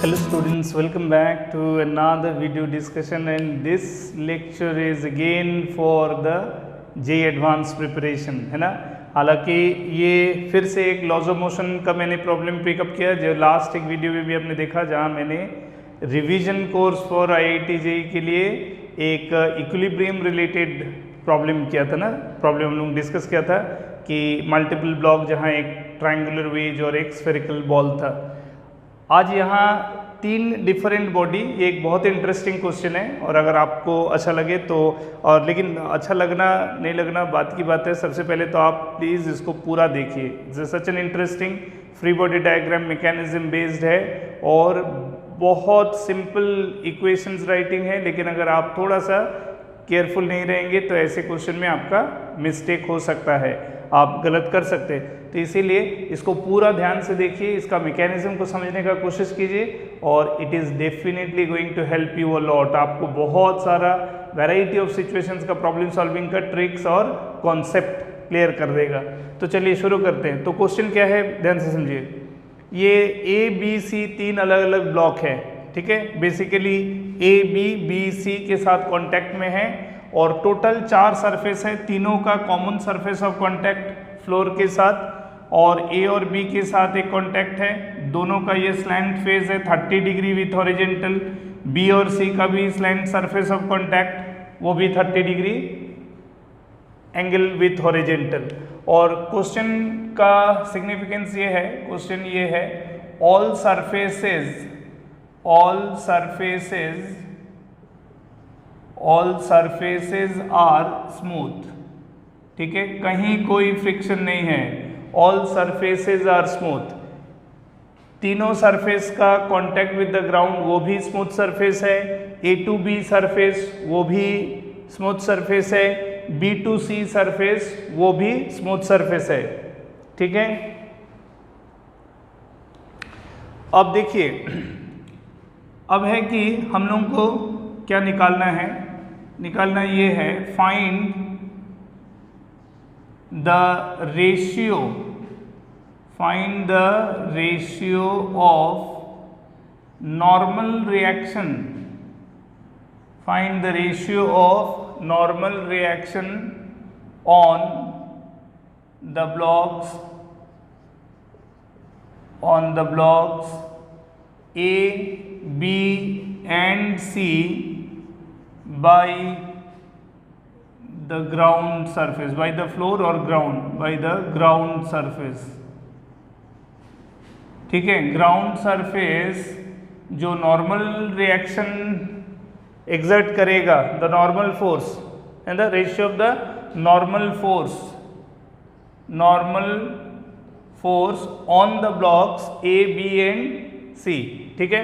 Hello students, welcome back to another video discussion, and this lecture is again for the JEE Advanced preparation, है ना। हालांकि ये फिर से एक लॉज ऑफ मोशन का मैंने प्रॉब्लम पिकअप किया, जो लास्ट एक वीडियो में भी आपने देखा, जहाँ मैंने revision course for IIT JEE के लिए एक इक्विलिब्रियम रिलेटेड प्रॉब्लम किया था ना। प्रॉब्लम हम लोग डिस्कस किया था कि मल्टीपल ब्लॉक जहाँ एक ट्रायंगुलर वेज और एक स्फेरिकल बॉल था। आज यहाँ 3 डिफरेंट बॉडी, ये एक बहुत इंटरेस्टिंग क्वेश्चन है, और अगर आपको अच्छा लगे तो, और लेकिन अच्छा लगना नहीं लगना बात की बात है। सबसे पहले तो आप प्लीज़ इसको पूरा देखिए। It's such an interesting free body diagram mechanism based है और बहुत सिंपल इक्वेशंस राइटिंग है, लेकिन अगर आप थोड़ा सा केयरफुल नहीं रहेंगे तो ऐसे क्वेश्चन में आपका मिस्टेक हो सकता है, आप गलत कर सकते हैं। तो इसीलिए इसको पूरा ध्यान से देखिए, इसका मैकेनिज्म को समझने का कोशिश कीजिए, और it is definitely going to help you a lot. आपको बहुत सारा वैरायटी ऑफ सिचुएशंस का प्रॉब्लम सॉल्विंग का ट्रिक्स और कॉन्सेप्ट क्लियर कर देगा। तो चलिए शुरू करते हैं। तो क्वेश्चन क्या है, ध्यान से समझिए। ये ABC 3 अलग अलग ब्लॉक है, ठीक है। बेसिकली AB C के साथ कॉन्टैक्ट में है, और टोटल 4 सरफेस है, तीनों का common surface of contact floor के साथ, और A और B के साथ एक कॉन्टैक्ट है। दोनों का ये स्लैंट फेज है 30 डिग्री विथ हॉरिजेंटल। B और C का भी स्लैंट सरफेस ऑफ कॉन्टैक्ट, वो भी 30 डिग्री एंगल विथ हॉरिजेंटल। और क्वेश्चन का सिग्निफिकेंस ये है, क्वेश्चन ये है, ऑल सरफेसेस आर स्मूथ, ठीक है, कहीं कोई फ्रिक्शन नहीं है। ऑल सरफेसेस आर स्मूथ, तीनों सरफेस का कांटेक्ट विद द ग्राउंड वो भी स्मूथ सरफेस है। A to B सरफेस वो भी स्मूथ सरफेस है। B to C सरफेस वो भी स्मूथ सरफेस है, ठीक है। अब देखिए, अब है कि हम लोगों को क्या निकालना है। निकालना ये है, find the ratio of normal reaction, find the ratio of normal reaction on the blocks A, B and C by the ground surface, by the floor or ground, by the ground surface, ठीक है। Ground surface जो normal reaction exert करेगा, the normal force and the ratio of the normal force on the blocks A, B and C, ठीक है।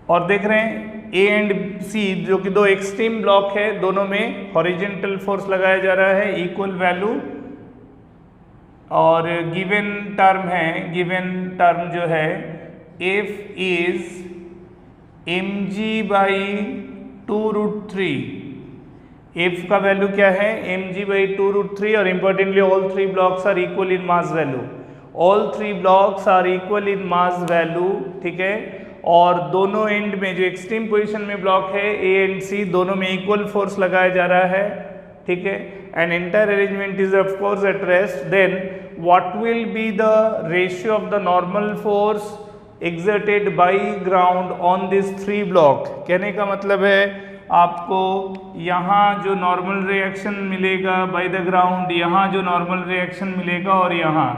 और देख रहे हैं A एंड C जो कि 2 एक्सट्रीम ब्लॉक है, दोनों में हॉरिजेंटल फोर्स लगाया जा रहा है इक्वल वैल्यू, और गिवन टर्म जो है F इज mg/2√3। F का वैल्यू क्या है, mg/2√3, और importantly all 3 blocks are equal in mass value, ठीक है। और दोनों एंड में जो एक्सट्रीम पोजीशन में ब्लॉक है A एंड C, दोनों में इक्वल फोर्स लगाया जा रहा है, ठीक है। And entire arrangement is of course at rest. Then what will be the ratio of the normal force exerted by ground on this 3 block। कहने का मतलब है आपको यहाँ जो नॉर्मल रिएक्शन मिलेगा बाय द ग्राउंड, यहाँ जो नॉर्मल रिएक्शन मिलेगा, और यहाँ,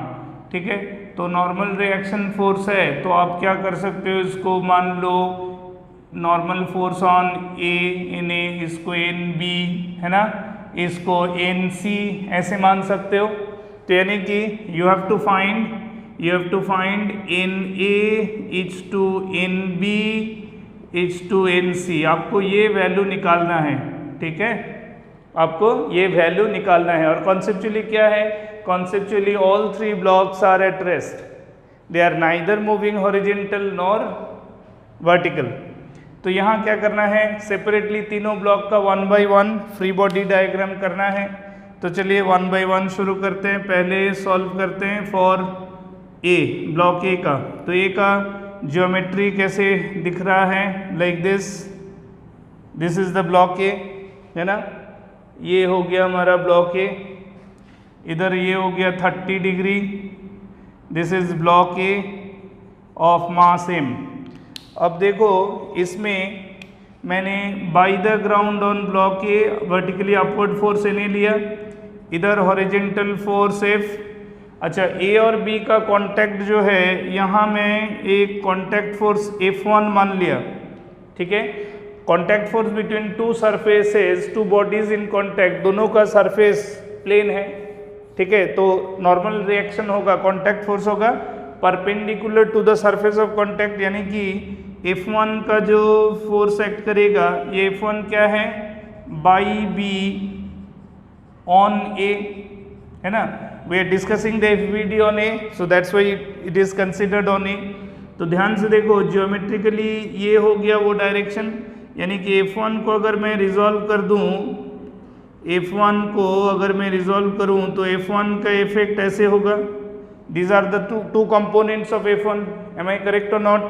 ठीक है। तो नॉर्मल रिएक्शन फोर्स है, तो आप क्या कर सकते हो, इसको मान लो normal force on A N A, इसको NB, है ना, इसको NC ऐसे मान सकते हो। तो यानी कि you have to find NA is to NB is to NC। आपको ये वैल्यू निकालना है, ठीक है, आपको ये वैल्यू निकालना है। और कॉन्सेप्चुअली क्या है, conceptually all 3 blocks are at rest, they are neither moving horizontal nor vertical. तो यहाँ क्या करना है, सेपरेटली तीनों ब्लॉक का 1 by 1 फ्री बॉडी डायग्राम करना है। तो चलिए 1 by 1 शुरू करते हैं। पहले सॉल्व करते हैं फॉर ए, ब्लॉक ए का, तो ए का ज्योमेट्री कैसे दिख रहा है, like this is the block ए, है ना। ये हो गया हमारा ब्लॉक ए, इधर ये हो गया 30 degree, this is block A of mass m। अब देखो इसमें मैंने by the ground on block A vertically upward force N लिया, इधर हॉरिजेंटल फोर्स F। अच्छा, ए और बी का कांटेक्ट जो है यहाँ मैं एक कांटेक्ट फोर्स F1 मान लिया, ठीक है। Contact force between two surfaces, two bodies in contact, दोनों का सरफेस प्लेन है, ठीक है। तो नॉर्मल रिएक्शन होगा, कांटेक्ट फोर्स होगा perpendicular to the surface of contact, यानी कि F1 का जो फोर्स एक्ट करेगा, ये F1 क्या है, बाई बी ऑन ए, है ना। We are discussing the FBD on A, so that's why it is considered on A. तो ध्यान से देखो, ज्योमेट्रिकली ये हो गया वो डायरेक्शन, यानी कि F1 को अगर मैं रिजॉल्व कर दूं, F1 को अगर मैं रिजॉल्व करूं तो F1 का इफेक्ट ऐसे होगा, these are the two components of F1, am I correct और नॉट।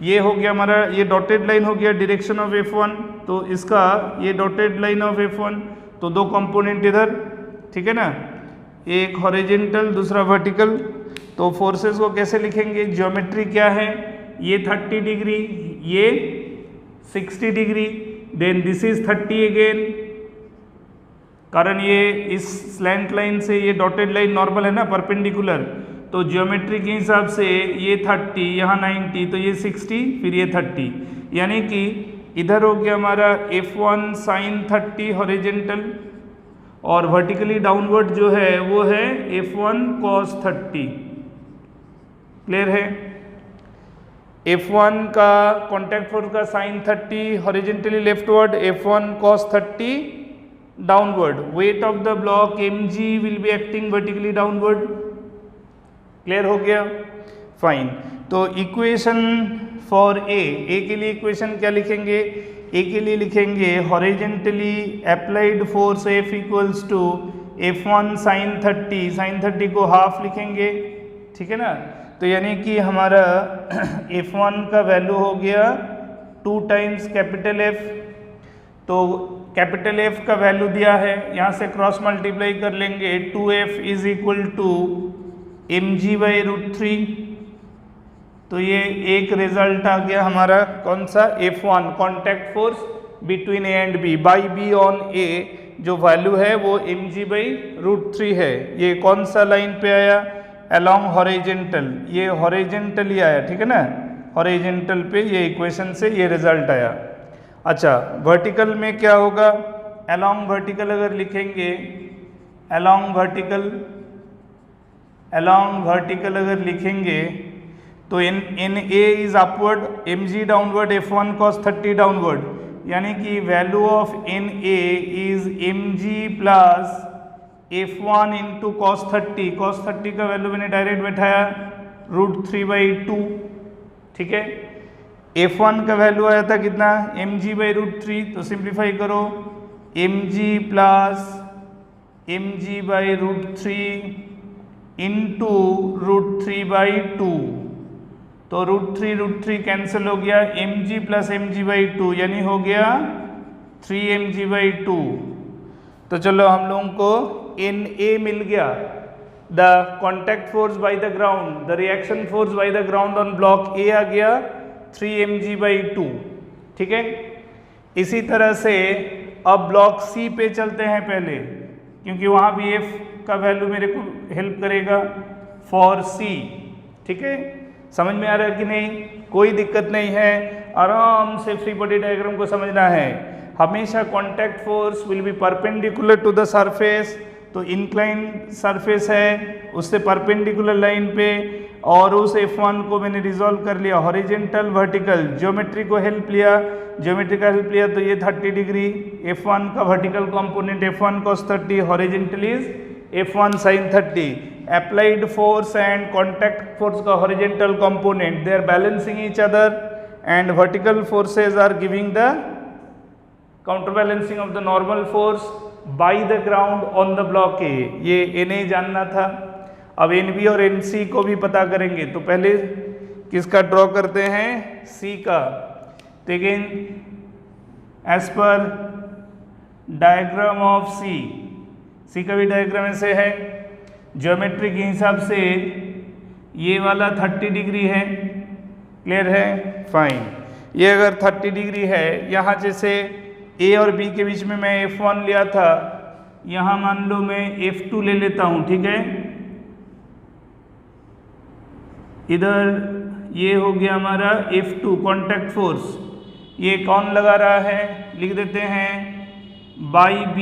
ये हो गया हमारा, ये डॉटेड लाइन हो गया डायरेक्शन ऑफ F1, तो इसका ये डॉटेड लाइन ऑफ F1, तो दो कंपोनेंट इधर, ठीक है ना, एक हॉरिजेंटल दूसरा वर्टिकल। तो फोर्सेस को कैसे लिखेंगे, ज्योमेट्री क्या है, ये 30 डिग्री, ये 60 degree, then this is 30 again, कारण ये इस स्लैंट लाइन से ये डॉटेड लाइन नॉर्मल है ना, परपेंडिकुलर, तो ज्योमेट्री के हिसाब से ये 30, यहाँ 90, तो ये 60, फिर ये 30, यानी कि इधर हो गया हमारा F1 साइन 30 हॉरिजेंटल, और वर्टिकली डाउनवर्ड जो है वो है F1 cos 30। क्लियर है। F1 का कॉन्टैक्ट फोर्स का sine 30 horizontally leftward, F1 cos 30 downward, weight of the block mg will be acting vertically downward. Clear हो गया, फाइन। तो इक्वेशन फॉर ए के लिए इक्वेशन क्या लिखेंगे, ए के लिए लिखेंगे horizontally applied force F equals to F1 sine 30, sine 30 को हाफ लिखेंगे, ठीक है ना। तो यानी कि हमारा F1 का वैल्यू हो गया 2 टाइम्स कैपिटल F, तो कैपिटल F का वैल्यू दिया है, यहाँ से क्रॉस मल्टीप्लाई कर लेंगे, 2F is equal to mg by √3। तो ये एक रिजल्ट आ गया हमारा, कौन सा, F1 contact force between A and B by B on A, जो वैल्यू है वो mg बाई √3 है। ये कौन सा लाइन पे आया, अलोंग हॉरिजेंटल, ये हॉरिजेंटल ही आया, ठीक है ना, हॉरिजेंटल पे ये इक्वेशन से ये रिजल्ट आया। अच्छा, वर्टिकल में क्या होगा, अलोंग वर्टिकल अगर लिखेंगे, अलोंग वर्टिकल अगर लिखेंगे तो N A is upward, mg downward, F1 cos 30 downward, यानी कि value of N A is mg plus F1 into cos 30, cos 30 का वैल्यू मैंने डायरेक्ट बैठाया √3/2, ठीक है। F1 का वैल्यू आया था कितना, mg बाई √3, तो सिंप्लीफाई करो, mg plus mg by √3 into √3/2, तो √3 कैंसिल हो गया, mg प्लस mg/2 यानी हो गया 3mg/2। तो चलो हम लोगों को Na मिल गया, the contact force by the ground, the reaction force by the ground on block A आ गया 3mg/2, ठीक है। इसी तरह से अब ब्लॉक सी पे चलते हैं पहले, क्योंकि वहाँ भी F का वैल्यू मेरे को हेल्प करेगा फॉर सी, ठीक है। समझ में आ रहा है कि नहीं, कोई दिक्कत नहीं है, आराम से फ्री बॉडी डायग्राम को समझना है। हमेशा contact force will be perpendicular to the surface, तो इंक्लाइंड सरफेस है उससे परपेंडिकुलर लाइन पे, और उस F1 को मैंने रिजॉल्व कर लिया हॉरिजेंटल वर्टिकल, ज्योमेट्री को हेल्प लिया, ज्योमेट्री का हेल्प लिया, तो ये 30 डिग्री, F1 का vertical component F1 cos 30, horizontal is F1 sin 30, applied force and contact force का horizontal component, they are balancing each other and vertical forces are giving the counterbalancing of the normal force by the ground on the block A, ये Na जानना था। अब NB और NC को भी पता करेंगे, तो पहले किसका ड्रॉ करते हैं, C का। तो again as per diagram of C का भी डायग्राम ऐसे है। ज्योमेट्री के हिसाब से ये वाला 30 डिग्री है, क्लियर है, फाइन। ये अगर 30 डिग्री है, यहाँ जैसे A और B के बीच में मैं F1 लिया था, यहाँ मान लो मैं F2 ले लेता हूँ, ठीक है। इधर ये हो गया हमारा F2 कॉन्टैक्ट फोर्स, ये कौन लगा रहा है, लिख देते हैं बाई B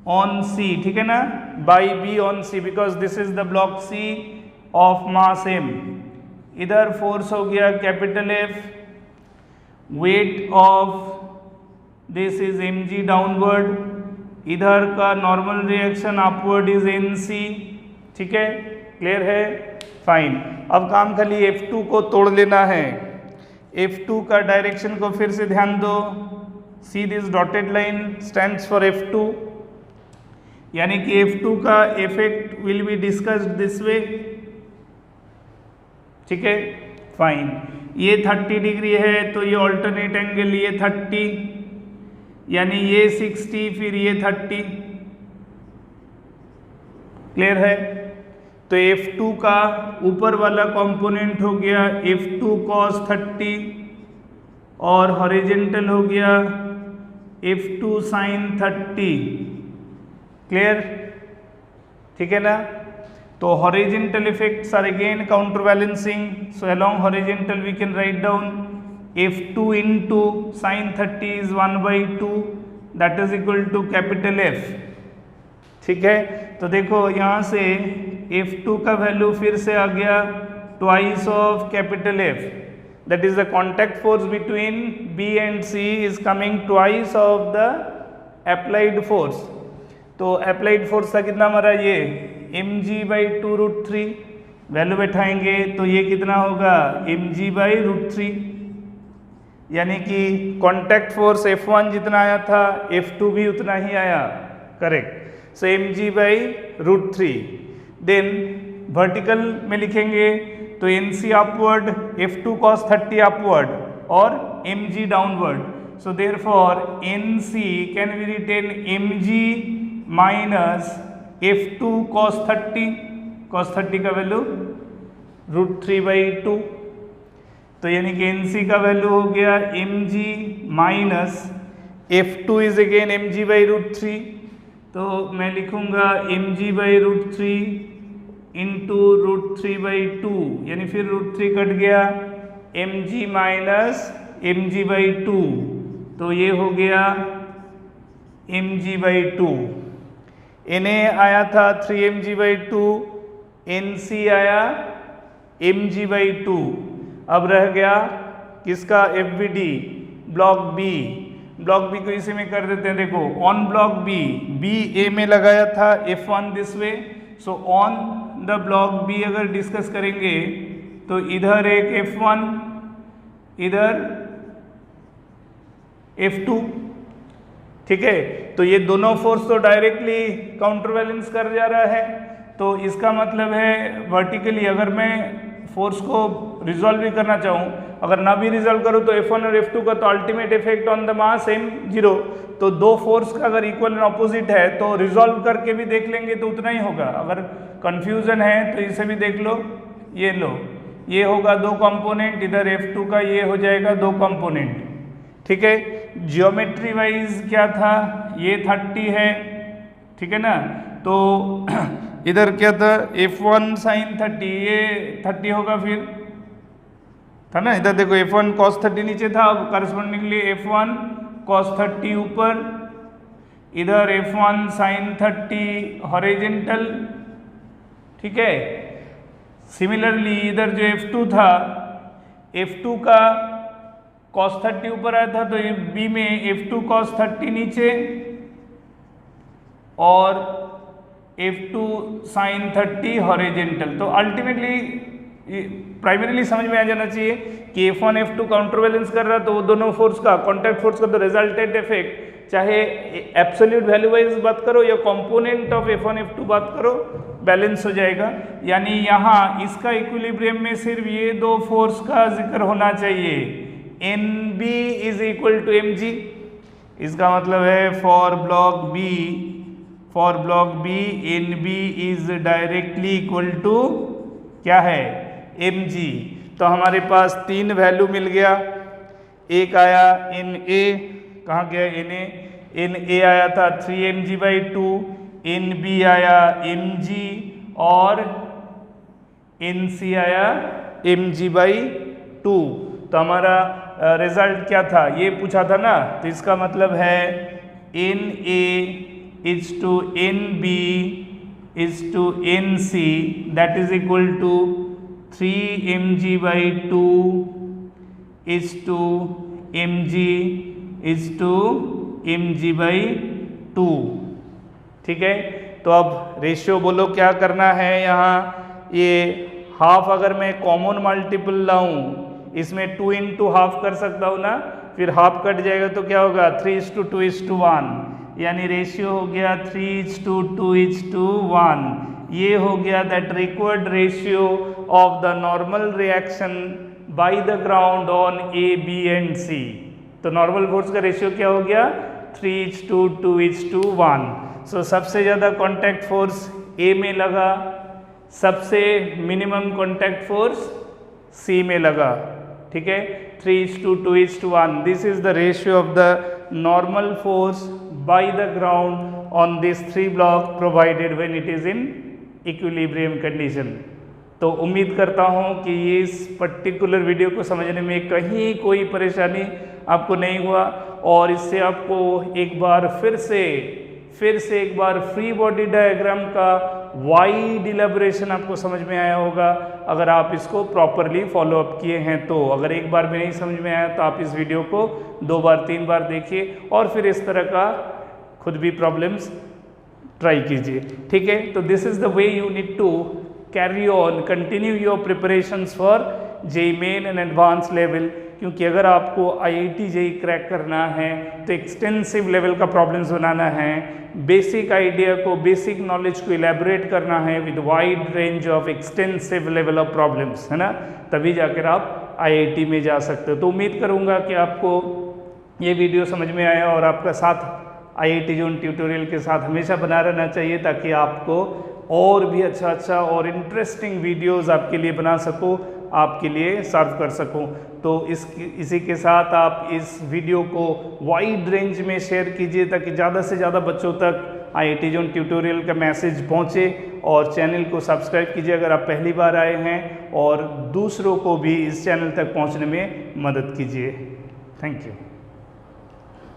ऑन C, ठीक है ना, by B on C, because this is the block C of mass M। इधर फोर्स हो गया capital F, weight of this is mg downward, इधर का normal reaction upward is NC, ठीक है, क्लियर है, फाइन। अब काम खाली F2 को तोड़ लेना है। F2 का डायरेक्शन को फिर से ध्यान दो, see this dotted line stands for F2, यानी कि F2 का effect will be discussed this way, ठीक है, फाइन। ये 30 डिग्री है तो ये ऑल्टरनेट एंगल, ये 30 यानी ये 60 फिर ये 30, क्लियर है। तो F2 का ऊपर वाला कंपोनेंट हो गया F2 cos 30 और हॉरिजेंटल हो गया F2 sin 30, क्लियर, ठीक है ना। तो horizontal effects are again counter balancing, so along horizontal we can write down F2 into sin 30 is 1/2, that is equal to capital F, ठीक है। तो देखो यहाँ से F2 का वैल्यू फिर से आ गया twice of capital F, that is the contact force between B and C is coming twice of the applied force. तो अप्लाइड फोर्स था कितना हमारा, ये mg/2√3, वैल्यू बैठाएंगे तो ये कितना होगा mg/√3, यानी कि कॉन्टैक्ट फोर्स F1 जितना आया था F2 भी उतना ही आया, करेक्ट। सो mg/√3। देन वर्टिकल में लिखेंगे तो NC upward, F2 cos 30 upward और mg downward, so therefore NC can be written mg minus F2 cos 30 का वैल्यू √3/2, तो यानी कि NC का वैल्यू हो गया mg minus F2 is again mg/√3, तो मैं लिखूंगा mg/√3 इंटू √3/2, यानी फिर √3 कट गया, mg माइनस mg/2, तो ये हो गया mg/2। Na आया था 3mg/2, NC आया mg/2। अब रह गया किसका, FBD, block B। Block B को इसी में कर देते हैं, देखो ऑन ब्लॉक बी ए में लगाया था F1 this way, so on the block B अगर डिस्कस करेंगे तो इधर एक F1, इधर F2, ठीक है। तो ये दोनों फोर्स तो डायरेक्टली काउंटर बैलेंस कर जा रहा है, तो इसका मतलब है वर्टिकली अगर मैं फोर्स को रिजॉल्व भी करना चाहूँ, अगर ना भी रिजॉल्व करूँ तो F1 और F2 का तो ultimate effect on the mass m0, तो दो फोर्स का अगर इक्वल एंड ऑपोजिट है तो रिजॉल्व करके भी देख लेंगे तो उतना ही होगा। अगर कंफ्यूजन है तो इसे भी देख लो, ये लो, ये होगा दो कंपोनेंट, इधर F2 का ये हो जाएगा दो कंपोनेंट, ठीक है। जियोमेट्री वाइज क्या था, ये 30 है, ठीक है ना, तो इधर क्या था F1 sin 30, ये 30 होगा फिर, था ना। इधर देखो F1 cos 30 नीचे था, अब करस्पॉन्डिंगली F1 cos 30 ऊपर, इधर F1 sin 30 हॉरिजेंटल, ठीक है। सिमिलरली इधर जो F2 था, F2 का cos 30 ऊपर आया था, तो B में F2 cos 30 नीचे और F2 sin 30 हॉरिजेंटल। तो अल्टीमेटली प्राइमरीली समझ में आ जाना चाहिए कि F1 F2 काउंटर बैलेंस कर रहा है, तो वो दोनों फोर्स का, कॉन्टैक्ट फोर्स का तो रिजल्टेंट इफेक्ट चाहे एब्सोल्यूट वैल्यू वाइज बात करो या कंपोनेंट ऑफ F1 F2 बात करो, बैलेंस हो जाएगा। यानी यहाँ इसका इक्विलिब्रियम में सिर्फ ये दो फोर्स का जिक्र होना चाहिए, NB is equal to mg। इसका मतलब है for block B NB is directly equal to क्या है, mg। तो हमारे पास तीन वैल्यू मिल गया, एक आया NA, कहाँ गया NA आया था 3mg/2, NB आया mg और NC आया mg/2। तो हमारा रिजल्ट क्या था, ये पूछा था ना, तो इसका मतलब है NA is to NB is to NC that is equal to 3mg/2 is to mg is to mg/2। ठीक है, तो अब रेशियो बोलो क्या करना है। यहाँ ये हाफ अगर मैं कॉमन मल्टीपल लाऊं, इसमें 2 इंटू हाफ कर सकता हूँ ना, फिर हाफ कट जाएगा तो क्या होगा 3:2:1, यानी रेशियो हो गया 3:2:1। ये हो गया that required ratio of the normal reaction by the ground on A, B and C। तो नॉर्मल फोर्स का रेशियो क्या हो गया 3:2:1। सो सबसे ज़्यादा कॉन्टैक्ट फोर्स A में लगा, सबसे मिनिमम कॉन्टैक्ट फोर्स C में लगा। ठीक है, 3:2:1। This is the ratio of the normal force by the ground on this 3 block provided when it is in equilibrium condition. तो उम्मीद करता हूँ कि ये इस पर्टिकुलर वीडियो को समझने में कहीं कोई परेशानी आपको नहीं हुआ, और इससे आपको एक बार फिर से एक बार फ्री बॉडी डायग्राम का वाइड इलेबोरेशन आपको समझ में आया होगा, अगर आप इसको प्रॉपरली फॉलो अप किए हैं तो। अगर एक बार भी नहीं समझ में आया तो आप इस वीडियो को 2 बार 3 बार देखिए और फिर इस तरह का खुद भी प्रॉब्लम्स ट्राई कीजिए। ठीक है, तो this is the way you need to carry on, continue your preparations for JEE main and advance level, क्योंकि अगर आपको IIT JEE क्रैक करना है तो एक्सटेंसिव लेवल का प्रॉब्लम्स बनाना है, बेसिक आइडिया को, बेसिक नॉलेज को इलेबोरेट करना है with wide range of extensive level of problems, है ना, तभी जाकर आप IIT में जा सकते हो। तो उम्मीद करूँगा कि आपको ये वीडियो समझ में आया और आपका साथ IIT जोन ट्यूटोरियल के साथ हमेशा बना रहना चाहिए, ताकि आपको और भी अच्छा और इंटरेस्टिंग वीडियोस आपके लिए बना सकूं, आपके लिए सर्व कर सकूं। तो इसी के साथ आप इस वीडियो को वाइड रेंज में शेयर कीजिए, ताकि ज़्यादा से ज़्यादा बच्चों तक IIT जोन ट्यूटोरियल का मैसेज पहुंचे, और चैनल को सब्सक्राइब कीजिए अगर आप पहली बार आए हैं, और दूसरों को भी इस चैनल तक पहुंचने में मदद कीजिए। Thank you.